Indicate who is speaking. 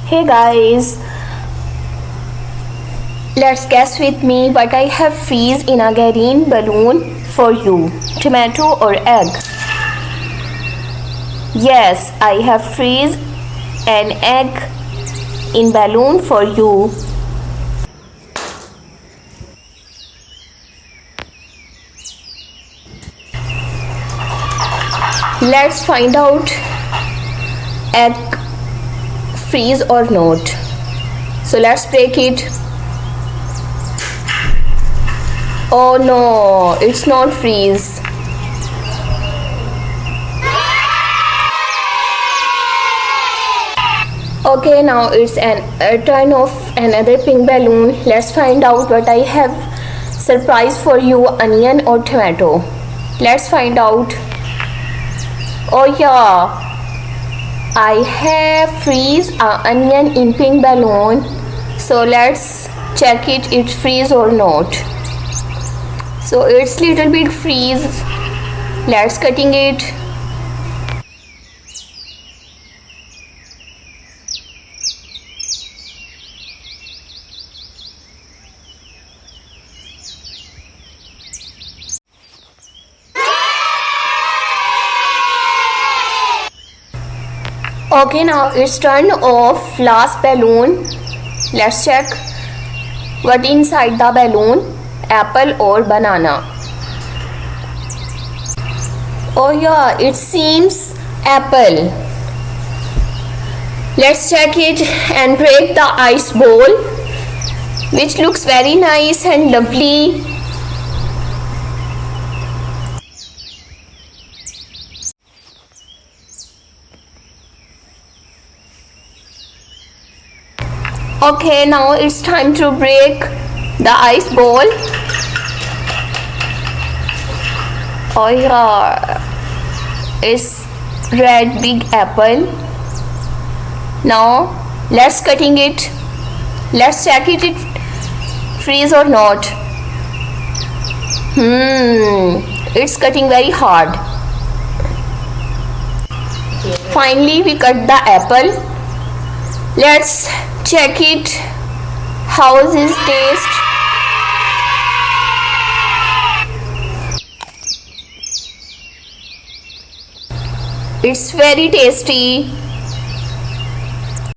Speaker 1: Hey guys, let's guess with me what I have freeze in a green balloon for you. Tomato or egg? Yes, I have freeze an egg in balloon for you. Let's find out egg freeze or not. So let's break it. Oh no, it's not freeze. Okay, now it's a turn of another pink balloon. Let's find out what I have surprise for you, onion or tomato. Let's find out. Oh yeah, I have freeze a onion in pink balloon. So let's check it freeze or not. So it's little bit freeze. Let's cutting it. Okay, now it's turned off last balloon. Let's check what inside the balloon, apple or banana. Oh yeah, it seems apple. Let's check it and break the ice bowl, which looks very nice and lovely. Okay, now it's time to break the ice ball. Oh yeah, it's red big apple. Now let's cutting it. Let's check it freeze or not. It's cutting very hard. Finally we cut the apple. Let's check it. How is its taste? It's very tasty.